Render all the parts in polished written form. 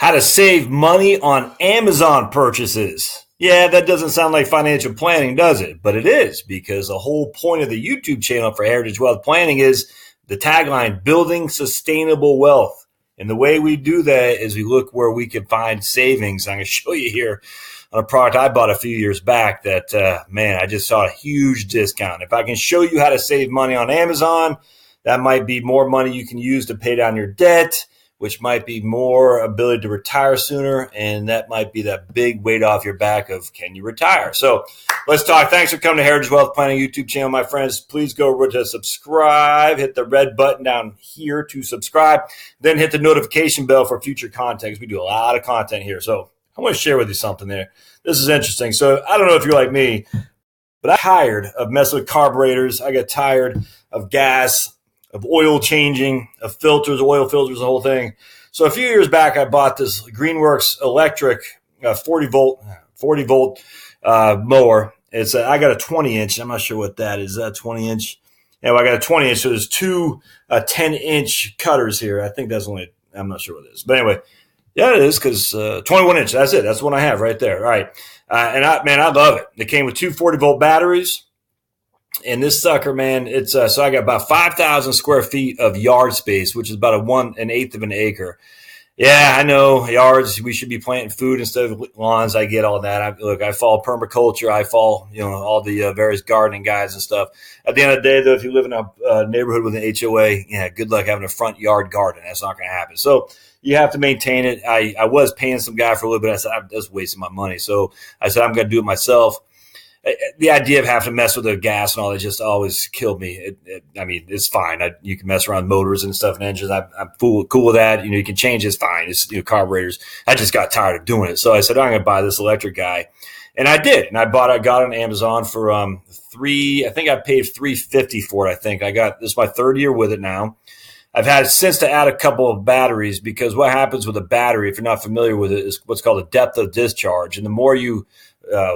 How to save money on Amazon purchases. Yeah, that doesn't sound like financial planning, does it? But it is, because the whole point of the YouTube channel for Heritage Wealth Planning is the tagline, building sustainable wealth. And the way we do that is we look where we can find savings. I'm going to show you here on a product I bought a few years back that, I just saw a huge discount. If I can show you how to save money on Amazon, that might be more money you can use to pay down your debt, which might be more ability to retire sooner. And that might be that big weight off your back of, can you retire? So let's talk. Thanks for coming to Heritage Wealth Planning YouTube channel, my friends. Please go over to subscribe, hit the red button down here to subscribe, then hit the notification bell for future content. We do a lot of content here. So I want to share with you something there. This is interesting. So I don't know if you're like me, but I'm tired of messing with carburetors. I get tired of gas, of oil changing, of filters, oil filters, the whole thing. So a few years back, I bought this Greenworks electric 40 volt mower. I got a 20 inch. I'm not sure what that is. Is that 20 inch? Yeah, well, I got a 20 inch. So there's two 10 inch cutters here. I think that's only, I'm not sure what it is. But anyway, yeah, it is, because 21 inch. That's it. That's the one I have right there. All right. I love it. It came with two 40 volt batteries. And this sucker, man, it's so I got about 5,000 square feet of yard space, which is about an eighth of an acre. Yeah, I know, yards, we should be planting food instead of lawns. I get all that. I follow permaculture. I follow, all the various gardening guides and stuff. At the end of the day, though, if you live in a neighborhood with an HOA, yeah, good luck having a front yard garden. That's not going to happen. So you have to maintain it. I was paying some guy for a little bit. I said, I'm just wasting my money. So I said, I'm going to do it myself. The idea of having to mess with the gas and all that just always killed me. It's fine. You can mess around with motors and stuff and engines. I'm cool with that. You can change. It's fine. It's carburetors. I just got tired of doing it. So I said, I'm going to buy this electric guy. And I did. And I got it on Amazon for I think I paid $350 for it. I think this is my third year with it now. I've had since to add a couple of batteries, because what happens with a battery, if you're not familiar with it, is what's called a depth of discharge. And the more you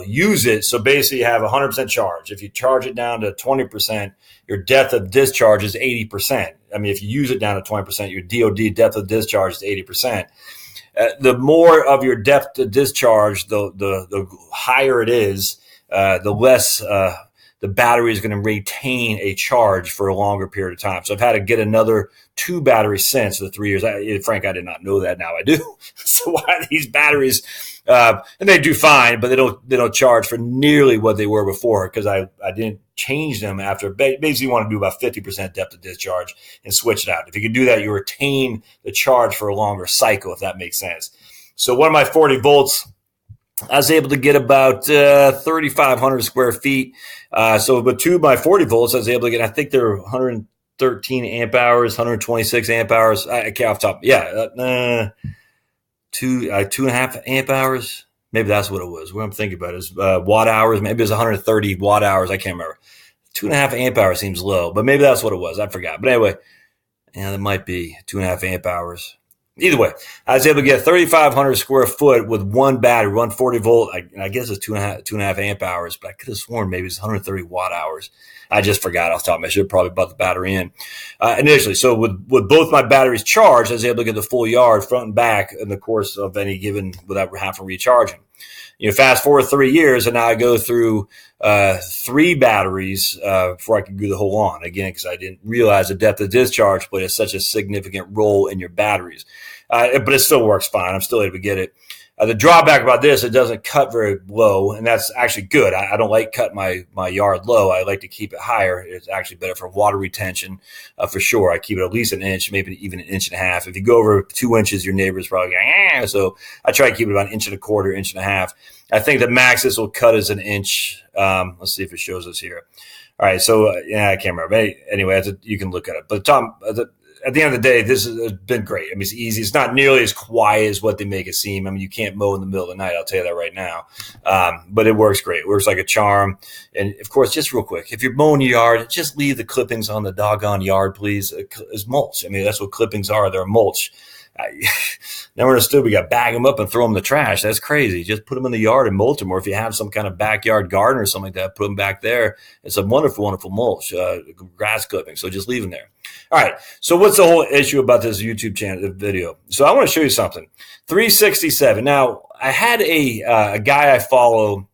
use it, so basically you have 100% charge. If you charge it down to 20%, your depth of discharge is 80%. If you use it down to 20%, your DOD depth of discharge is 80%. The more of your depth of discharge, the higher it is, the less the battery is going to retain a charge for a longer period of time. So I've had to get another 2 batteries since the 3 years. Frank, I did not know that. Now I do. So why are these batteries? And they do fine, but they don't charge for nearly what they were before, because I didn't change them after. Basically, you want to do about 50% depth of discharge and switch it out. If you can do that, you retain the charge for a longer cycle, if that makes sense. So one of my 40 volts, I was able to get about 3,500 square feet. So with 2 of my 40 volts, I was able to get, I think they're 113 amp hours, 126 amp hours. I can't off the top. Yeah. 2.5 amp hours. Maybe that's what it was. What I'm thinking about is watt hours. Maybe it's 130 watt hours. I can't remember. 2.5 amp hours seems low, but maybe that's what it was. I forgot. But anyway, that might be 2.5 amp hours. Either way, I was able to get 3,500 square foot with one battery, 140 volt. I guess it's 2.5 amp hours, but I could have sworn maybe it's 130 watt hours. I just forgot off the top of my head. I should have probably bought the battery in initially. So with both my batteries charged, I was able to get the full yard front and back in the course of any given without having to recharge them. Fast forward 3 years, and now I go through 3 batteries before I can do the whole lawn. Again, because I didn't realize the depth of discharge played such a significant role in your batteries. But it still works fine. I'm still able to get it. The drawback about this, it doesn't cut very low, and that's actually good. I don't like cutting my yard low. I like to keep it higher. It's actually better for water retention, for sure. I keep it at least an inch, maybe even an inch and a half. If you go over 2 inches, your neighbor's probably going, So I try to keep it about an inch and a quarter, inch and a half. I think the max this will cut is an inch. Let's see if it shows us here. All right, so I can't remember. Anyway, you can look at it. But Tom, at the end of the day, this has been great. It's easy. It's not nearly as quiet as what they make it seem. You can't mow in the middle of the night. I'll tell you that right now. But it works great. It works like a charm. And of course, just real quick, if you're mowing your yard, just leave the clippings on the doggone yard, please, as mulch. That's what clippings are. They're mulch. Never understood we got to bag them up and throw them in the trash. That's crazy. Just put them in the yard and mulch them. Or if you have some kind of backyard garden or something like that, put them back there. It's a wonderful, wonderful mulch, grass clipping. So just leave them there. All right. So what's the whole issue about this YouTube channel video? So I want to show you something. 367. Now, I had a guy I follow,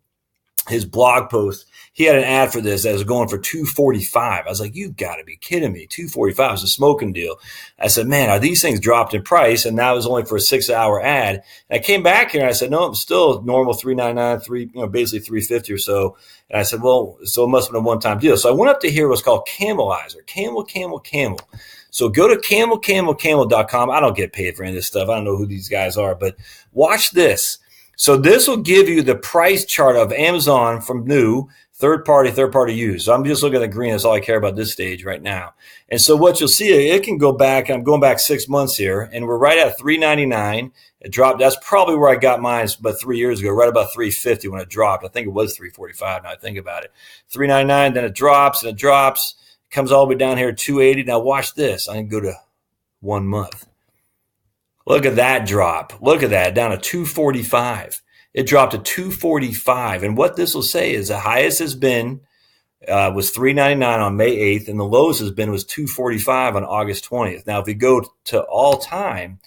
his blog post. He had an ad for this that was going for $245. I was like, you've got to be kidding me. $245 is a smoking deal. I said, man, are these things dropped in price? And that was only for a 6-hour ad. And I came back here and I said, no, it's still normal $399, basically $350 or so. And I said, well, so it must have been a one-time deal. So I went up to here what's called Camelizer. Camel. So go to camel.com. I don't get paid for any of this stuff. I don't know who these guys are, but watch this. So this will give you the price chart of Amazon from new, third party used. So I'm just looking at the green. That's all I care about this stage right now. And so what you'll see, it can go back. I'm going back 6 months here, and we're right at $399. It dropped. That's probably where I got mine about 3 years ago, right about $350 when it dropped. I think it was $345 now I think about it. $399, then it drops, and it drops. It comes all the way down here to $280. Now watch this. I can go to 1 month. Look at that drop. Look at that, down to $245. It dropped to $245. And what this will say is the highest has been was $399 on May 8th, and the lowest has been was $245 on August 20th. Now, if we go to all time,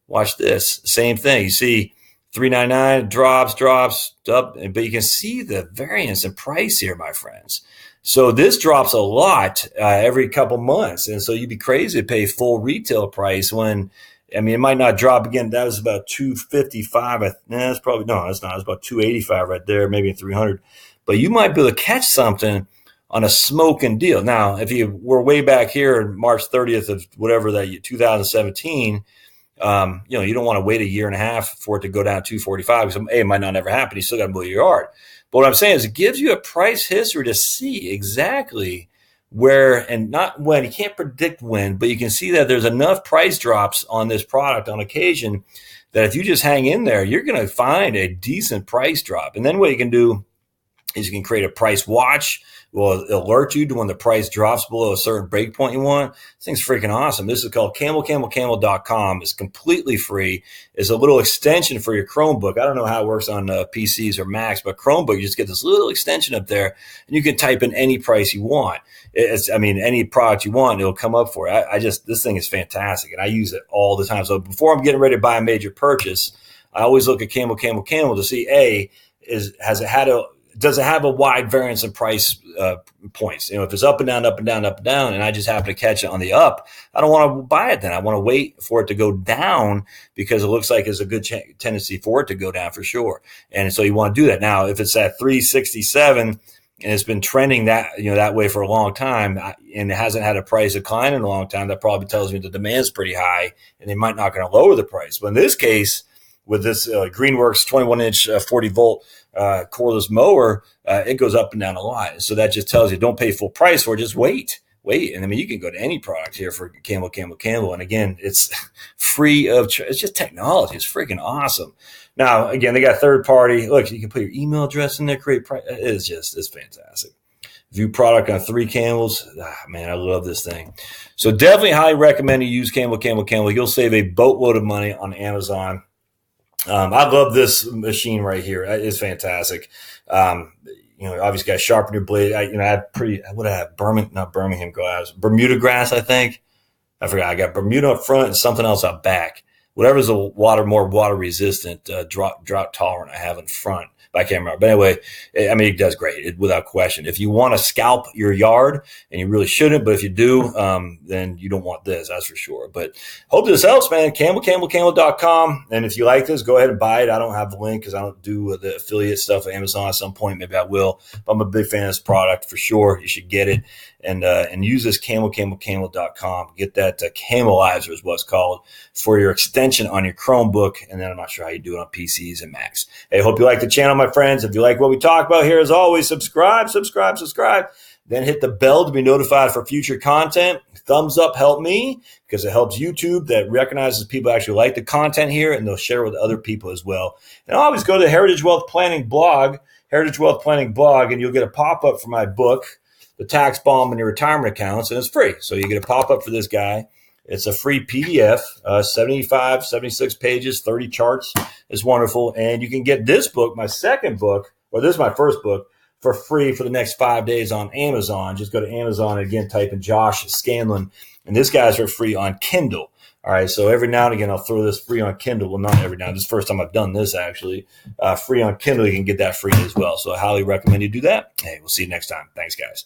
watch this. Same thing. You see $399 drops up, but you can see the variance in price here, my friends. So this drops a lot every couple months. And so you'd be crazy to pay full retail price when – I mean, it might not drop again. That was about $255. That's probably no, that's not. It's about $285 right there, maybe $300. But you might be able to catch something on a smoking deal. Now, if you were way back here in March 30th of whatever that 2017, you don't want to wait a year and a half for it to go down to $245 because it might not ever happen. You still got to mow your yard. But what I'm saying is, it gives you a price history to see exactly where, and not when, you can't predict when, but you can see that there's enough price drops on this product on occasion that if you just hang in there, you're going to find a decent price drop. And then what you can do is you can create a price watch. Will alert you to when the price drops below a certain break point you want. This thing's freaking awesome. This is called camel.com. It's completely free. It's a little extension for your Chromebook. I don't know how it works on PCs or Macs, but Chromebook, you just get this little extension up there, and you can type in any price you want. Any product you want, it'll come up for it. This thing is fantastic, and I use it all the time. So before I'm getting ready to buy a major purchase, I always look at Camel to see, does it have a wide variance in price points? If it's up and down, and I just happen to catch it on the up, I don't want to buy it then. I want to wait for it to go down because it looks like there's a good tendency for it to go down for sure. And so you want to do that. Now, if it's at 367 and it's been trending that way for a long time and it hasn't had a price decline in a long time, that probably tells me the demand's pretty high and they might not going to lower the price. But in this case, with this Greenworks 21-inch 40-volt cordless mower, it goes up and down a lot. So that just tells you don't pay full price for it. Just wait. And you can go to any product here for Camel. And again, it's free of it's just technology. It's freaking awesome. Now, again, they got third party. Look, you can put your email address in there, create price. It's fantastic. View product on 3 Camels. Man, I love this thing. So definitely highly recommend you use Camel. You'll save a boatload of money on Amazon. I love this machine right here. It's fantastic. Obviously got to sharpen your blade. I have Birmingham grass, Bermuda grass, I think. I forgot. I got Bermuda up front and something else out back. Whatever's more water resistant, drought tolerant I have in front. But I can't remember. But anyway, it does great, without question. If you want to scalp your yard, and you really shouldn't, but if you do, then you don't want this, that's for sure. But hope this helps, man. Camel.com. And if you like this, go ahead and buy it. I don't have the link because I don't do the affiliate stuff at Amazon at some point. Maybe I will. But I'm a big fan of this product for sure. You should get it. And use this camel.com. Get that Camelizer is what's called for your extension on your Chromebook. And then I'm not sure how you do it on PCs and Macs. Hey, hope you like the channel, my friends. If you like what we talk about here, as always, subscribe. Then hit the bell to be notified for future content. Thumbs up help me because it helps YouTube that recognizes people actually like the content here, and they'll share with other people as well. And always go to the Heritage Wealth Planning blog, and you'll get a pop-up for my book, The Tax Bomb in Your Retirement Accounts, and it's free. So you get a pop-up for this guy. It's a free PDF, 75, 76 pages, 30 charts. It's wonderful. And you can get this book, my second book, or this is my first book, for free for the next 5 days on Amazon. Just go to Amazon and again, type in Josh Scanlon. And this guy's for free on Kindle. All right. So every now and again, I'll throw this free on Kindle. Well, not every now. This is the first time I've done this, actually. Free on Kindle. You can get that free as well. So I highly recommend you do that. Hey, we'll see you next time. Thanks, guys.